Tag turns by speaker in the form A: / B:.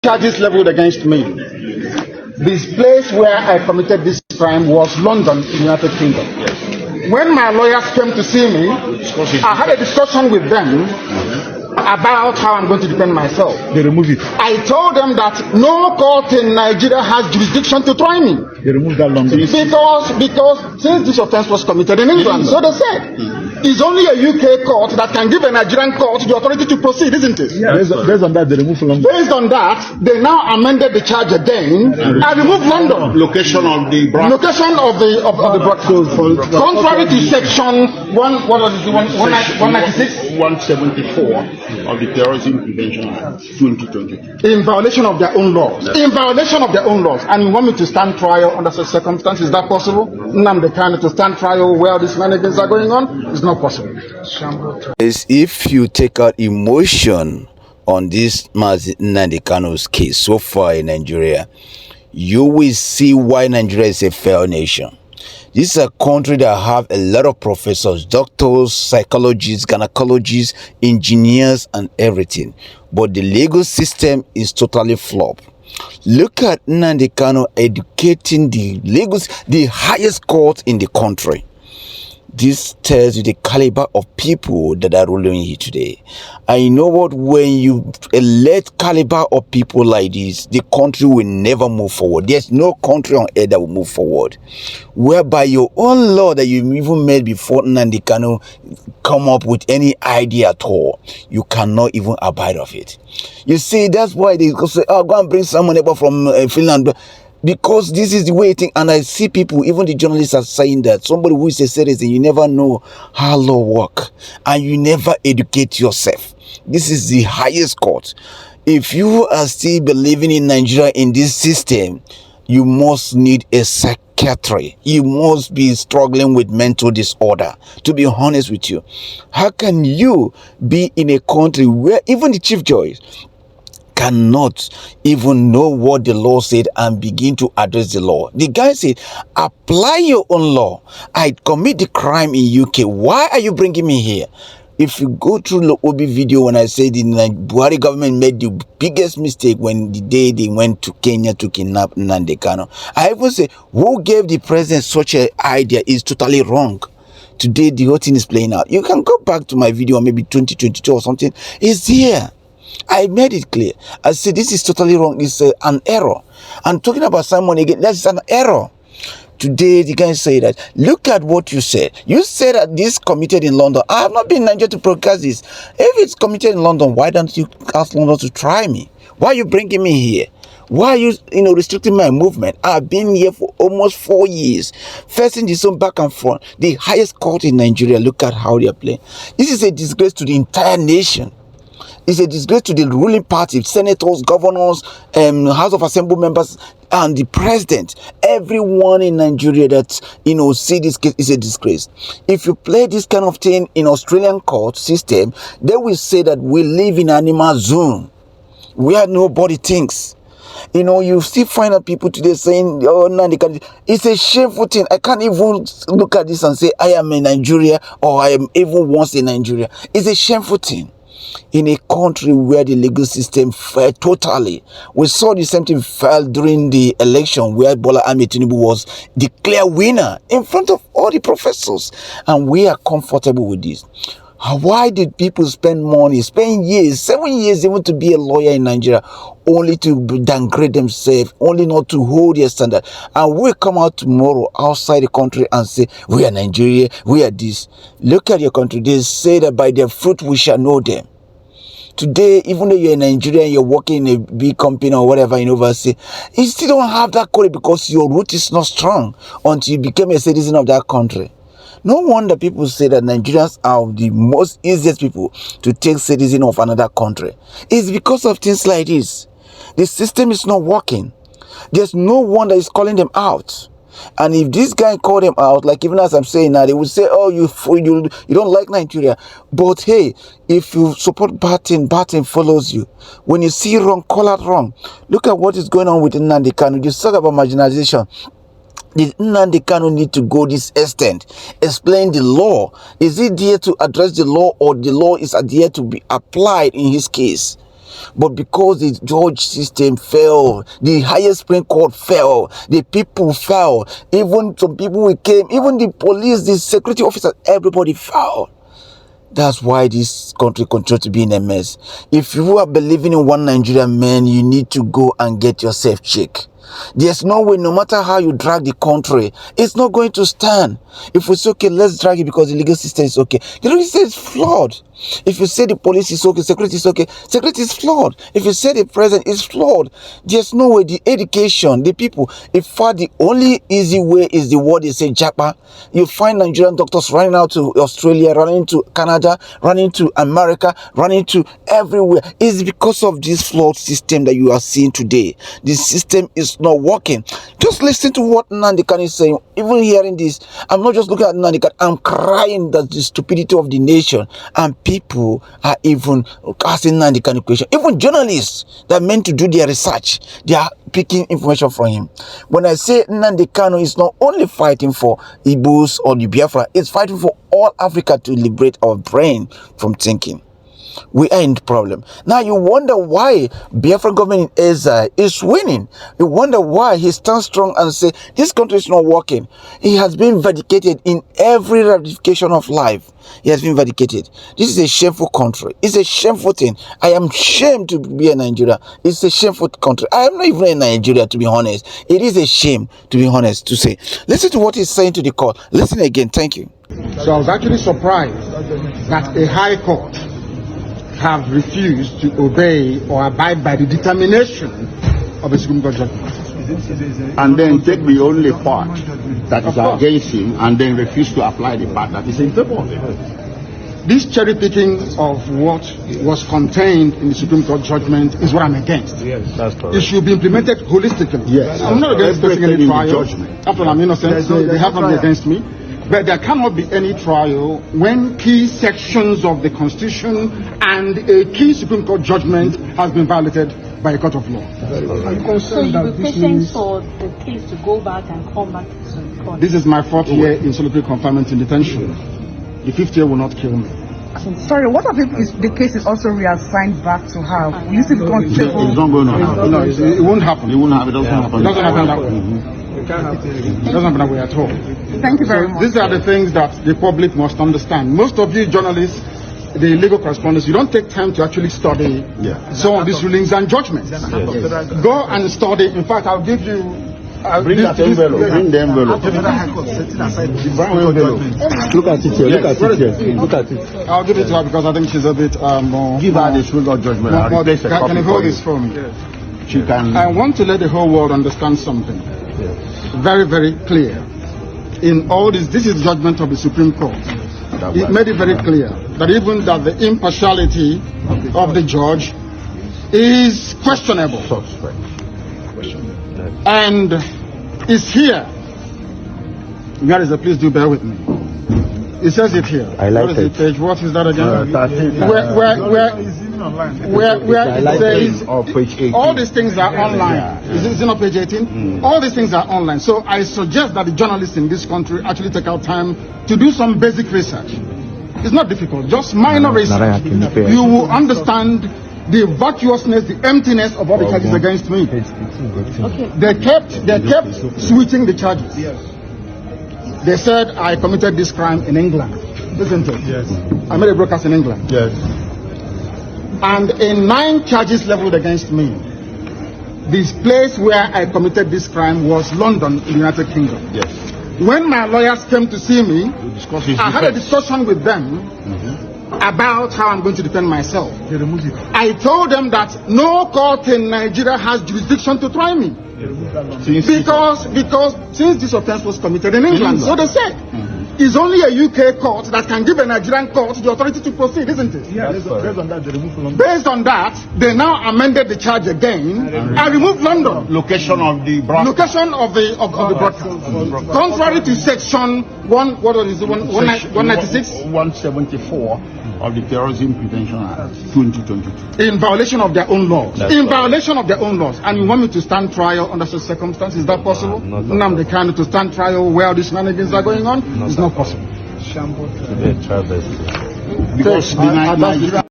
A: charges leveled against me. This place where I committed this crime was London, in the United Kingdom. When my lawyers came to see me, I had a discussion with them about how I'm going to defend myself.
B: They remove it.
A: I told them that no court in Nigeria has jurisdiction to try me.
B: They remove that London.
A: Because since this offense was committed in England, so they said, it's only a UK court that can give a Nigerian court the authority to proceed, isn't it?
B: Yeah, based on that, they remove London.
A: Based on that, they now amended the charge again and removed London.
C: Location of the broadcast.
A: Location of the broadcast. Contrary to section 196,
C: 174 of the Terrorism Prevention Act 2022.
A: in violation of their own laws. In violation of their own laws. And you want me to stand trial under such circumstances? Is that possible? Nnamdi Kanu to stand trial where these shenanigans are going on? It's not possible.
D: Is if you take out emotion on this Nnamdi Kanu's case so far in Nigeria, you will see why Nigeria is a failed nation. This is a country that have a lot of professors, doctors, psychologists, gynecologists, engineers, and everything. But the legal system is totally flawed. Look at Nnamdi Kanu educating the highest court in the country. This tells you the caliber of people that are ruling here today. And you know what? When you elect caliber of people like this, the country will never move forward. There's no country on earth that will move forward. Whereby your own law that you even made before Nnamdi Kanu come up with any idea at all, you cannot even abide of it. You see, that's why they say, oh, go and bring someone from Finland. Because this is the way I think, and I see people, even the journalists are saying that somebody who is a citizen, you never know how law work, and you never educate yourself. This is the highest court. If you are still believing in Nigeria in this system, you must need a psychiatry. You must be struggling with mental disorder, to be honest with you. How can you be in a country where even the chief judge cannot even know what the law said and begin to address the law? The guy said, apply your own law. I commit the crime in UK. Why are you bringing me here? If you go through the Obi video when I said the Buhari government made the biggest mistake when the day they went to Kenya to kidnap Nnamdi Kanu, I even say, who gave the president such an idea is totally wrong. Today, the whole thing is playing out. You can go back to my video, maybe 2022 or something. It's here. I made it clear. I said this is totally wrong. It's an error. I'm talking about Simon again. That's an error. Today, the guy say that, look at what you said. You said that this committed in London. I have not been in Nigeria to broadcast this. If it's committed in London, why don't you ask London to try me? Why are you bringing me here? Why are you, restricting my movement? I've been here for almost 4 years, facing this one back and front. The highest court in Nigeria, look at how they are playing. This is a disgrace to the entire nation. It's a disgrace to the ruling party, senators, governors, House of Assembly members, and the president. Everyone in Nigeria that, see this case is a disgrace. If you play this kind of thing in Australian court system, they will say that we live in animal zone where nobody thinks. You still find out people today saying, oh, Nnamdi, it's a shameful thing. I can't even look at this and say I am in Nigeria or I am even once in Nigeria. It's a shameful thing. In a country where the legal system fell totally. We saw the same thing fell during the election where Bola Ahmed Tinubu was declared winner in front of all the professors. And we are comfortable with this. Why did people spend money, spend years, 7 years even to be a lawyer in Nigeria, only to downgrade themselves, only not to hold their standard? And we come out tomorrow outside the country and say, we are Nigeria, we are this. Look at your country. They say that by their fruit we shall know them. Today, even though you're in Nigeria and you're working in a big company or whatever in overseas, you still don't have that quality because your root is not strong until you become a citizen of that country. No wonder people say that Nigerians are the most easiest people to take citizen of another country. It's because of things like this. The system is not working. There's no one that is calling them out. And if this guy called them out, like even as I'm saying now, they would say, oh, you don't like Nigeria. But hey, if you support bad thing follows you. When you see wrong, call out wrong. Look at what is going on with Nnamdi Kanu. You talk about marginalization. Did Nnamdi Kanu need to go this extent? Explain the law. Is it there to address the law or the law is there to be applied in his case? But because the judge system fell, the highest Supreme Court fell, the people fell, even some people who came, even the police, the security officers, everybody fell. That's why this country continues to be in a mess. If you are believing in one Nigeria, man, you need to go and get yourself checked. There's no way, no matter how you drag the country, it's not going to stand. If we say, okay, let's drag it because the legal system is okay. The legal system is flawed. If you say the police is okay, security is okay, security is flawed. If you say the president is flawed, there's no way. The education, the people, in fact, the only easy way is the word they say, Japa. You find Nigerian doctors running out to Australia, running to Canada, running to America, running to everywhere. It's because of this flawed system that you are seeing today. The system is not working. Just listen to what Nnamdi Kanu is saying. Even hearing this, I'm not just looking at Nnamdi Kanu, I'm crying that the stupidity of the nation, and people are even asking Nnamdi Kanu question. Even journalists that are meant to do their research, they are picking information from him. When I say Nnamdi Kanu is not only fighting for Igbos or the Biafra, it's fighting for all Africa to liberate our brain from thinking. We are in the problem. Now you wonder why Biafran government in exile is winning. You wonder why he stands strong and say this country is not working. He has been vindicated in every ramification of life. He has been vindicated. This is a shameful country. It's a shameful thing. I am ashamed to be a Nigeria. It's a shameful country. I am not even in Nigeria, to be honest. It is a shame, to be honest, to say. Listen to what he's saying to the court. Listen again. Thank you.
A: So I was actually surprised that a high court have refused to obey or abide by the determination of a Supreme Court judgment.
C: And then take the only part that is against him and then refuse to apply the part that is in favor of him.
A: This cherry picking of what was contained in the Supreme Court judgment is what I'm against.
B: Yes, that's correct.
A: It should be implemented holistically.
C: Yes.
A: I'm not against facing any trial.
C: Judgment.
A: After all, I'm innocent, so they have nothing against me. But there cannot be any trial when key sections of the Constitution and a key Supreme Court judgment has been violated by a court of law.
E: Are you concerned that this means for the case to go back and come back to the court?
A: This is my 4th year in solitary confinement in detention. The 5th year will not kill me.
F: Sorry, what if the case is also reassigned back to her? Will you still
C: It's not going to happen.
A: No, it won't happen.
C: It won't happen. It doesn't happen.
A: It doesn't happen that way. It doesn't happen that way at all.
F: Thank you very much.
A: These are the things that the public must understand. Most of you journalists, the legal correspondents, you don't take time to actually study some of these rulings and judgments. Go and study. In fact, I'll give you.
C: Bring that envelope. Bring the envelope.
B: The brown envelope. Look at it here. Look at it here. Look at it.
A: I'll give it to her because I think she's a bit more.
C: Give her the Supreme Court judgment. I'll replace a
A: Can
C: copy
A: you
C: for
A: hold
C: you.
A: this for me?
C: She can.
A: I want to let the whole world understand something. Very, very clear. In all this is judgment of the Supreme Court. It made it very clear that even that the impartiality of the judge is questionable. And it's here. Where is it? Please do bear with me. It says it here.
B: I like
A: what is
B: it.
A: the page? What is that again?
C: 13.
A: Where it says
C: Or page 18.
A: all these things are online. Is it not page 18? All these things are online. So I suggest that the journalists in this country actually take out time to do some basic research. It's not difficult, just minor research. You will understand the vacuousness, the emptiness of all the charges against me. They kept switching the charges. They said I committed this crime in England. Isn't it?
B: Yes.
A: I made a broadcast in England.
B: Yes.
A: And in 9 charges leveled against me, this place where I committed this crime was London in the United Kingdom.
C: Yes.
A: When my lawyers came to see me,
C: Discuss his
A: I had a
C: defense.
A: discussion with them about how I'm going to defend myself. I told them that no court in Nigeria has jurisdiction to try me. Because since this offense was committed in England, so they said, it's only a UK court that can give a Nigerian court the authority to proceed, isn't it?
B: Yes, based on that, they remove London.
A: Based on that, they now amended the charge again and removed London.
C: Location of the broadcast.
A: Location of the broadcast. Contrary to section 196,
C: 174 of the Terrorism Prevention Act 2022.
A: in violation of their own laws. Violation of their own laws. And you want me to stand trial under such circumstances? Is that possible? Nnamdi Kanu to stand trial where these shenanigans are going on? It's not possible.
C: Because the Nigeria